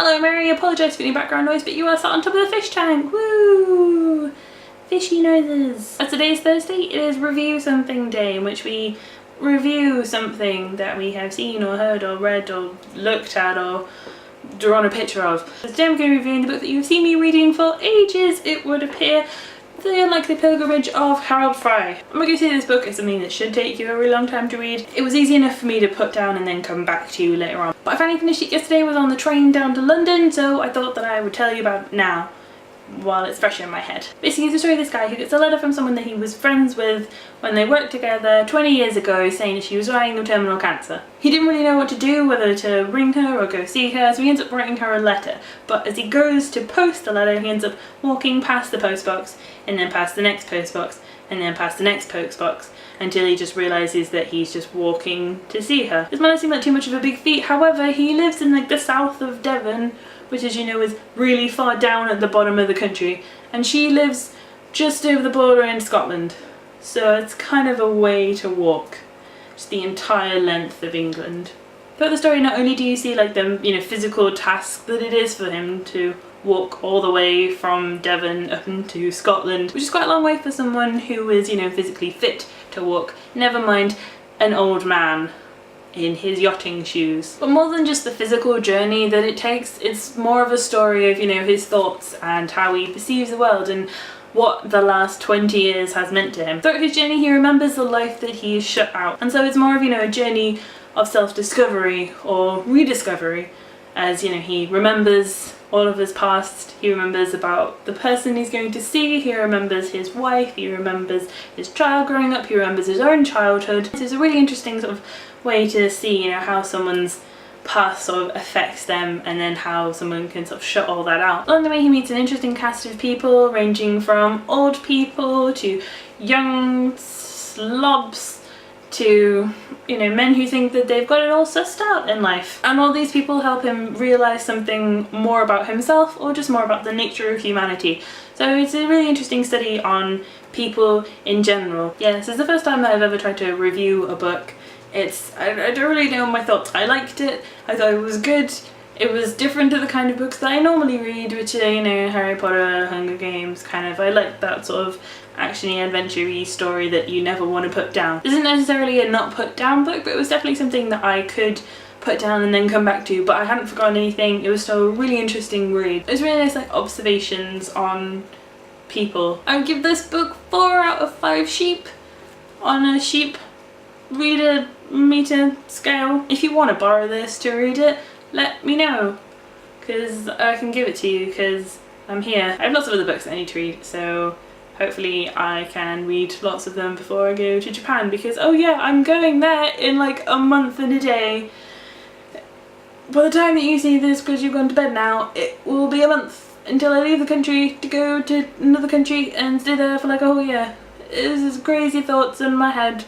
Hello Mary, apologise for any background noise, but you are sat on top of the fish tank. Woo! Fishy noises. As today's Thursday, it is review something day, in which we review something that we have seen or heard or read or looked at or drawn a picture of. Today I'm going to be reviewing the book that you've seen me reading for ages, it would appear. Like the Pilgramage of Harold Fry. I'm not going to say this book is something that should take you a really long time to read. It was easy enough for me to put down and then come back to later on. But I finally finished it yesterday, was on the train down to London, so I thought that I would tell you about it now while it's fresh in my head. Basically it's the story of this guy who gets a letter from someone that he was friends with when they worked together 20 years ago saying that she was dying of terminal cancer. He didn't really know what to do, whether to ring her or go see her, so he ends up writing her a letter. But as he goes to post the letter, he ends up walking past the postbox and then past the next postbox and then past the next postbox until he just realises that he's just walking to see her. This might not seem like too much of a big feat, however he lives in like the south of Devon, which as you know is really far down at the bottom of the country, and she lives just over the border in Scotland, so it's kind of a way to walk just the entire length of England. Throughout the story, not only do you see like the physical task that it is for him to walk all the way from Devon up into Scotland, which is quite a long way for someone who is physically fit to walk, never mind an old man in his yachting shoes. But more than just the physical journey that it takes, it's more of a story of his thoughts and how he perceives the world and what the last 20 years has meant to him. Throughout his journey he remembers the life that he is shut out, and so it's more of a journey of self-discovery or rediscovery, as he remembers all of his past, he remembers about the person he's going to see, he remembers his wife, he remembers his child growing up, he remembers his own childhood. So it's a really interesting sort of way to see how someone's past sort of affects them, and then how someone can sort of shut all that out. Along the way he meets an interesting cast of people, ranging from old people to young slobs to men who think that they've got it all sussed out in life. And all these people help him realise something more about himself, or just more about the nature of humanity. So it's a really interesting study on people in general. Yeah, this is the first time that I've ever tried to review a book. I don't really know my thoughts. I liked it, I thought it was good. It was different to the kind of books that I normally read, which are, Harry Potter, Hunger Games, kind of. I like that sort of action-y, adventure-y story that you never want to put down. This isn't necessarily a not put down book, but it was definitely something that I could put down and then come back to, but I hadn't forgotten anything. It was still a really interesting read. It was really nice observations on people. I would give this book 4 out of 5 sheep on a sheep reader meter scale. If you want to borrow this to read it, let me know, because I can give it to you, because I'm here. I have lots of other books that I need to read, so hopefully I can read lots of them before I go to Japan, because oh yeah, I'm going there in like a month and a day. By the time that you see this, because you've gone to bed now, it will be a month until I leave the country to go to another country and stay there for like a whole year. This is crazy thoughts in my head,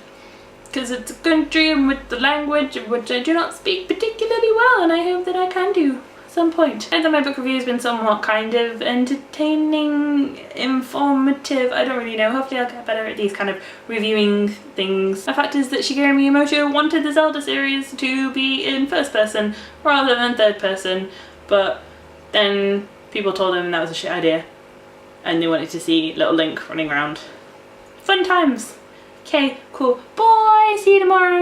because it's a country and with the language of which I do not speak particularly well, and I hope that I can do at some point. I think my book review has been somewhat kind of entertaining, informative, I don't really know. Hopefully I'll get better at these kind of reviewing things. The fact is that Shigeru Miyamoto wanted the Zelda series to be in first person rather than third person, but then people told him that was a shit idea and they wanted to see little Link running around. Fun times! Okay, cool. Bye! See you tomorrow!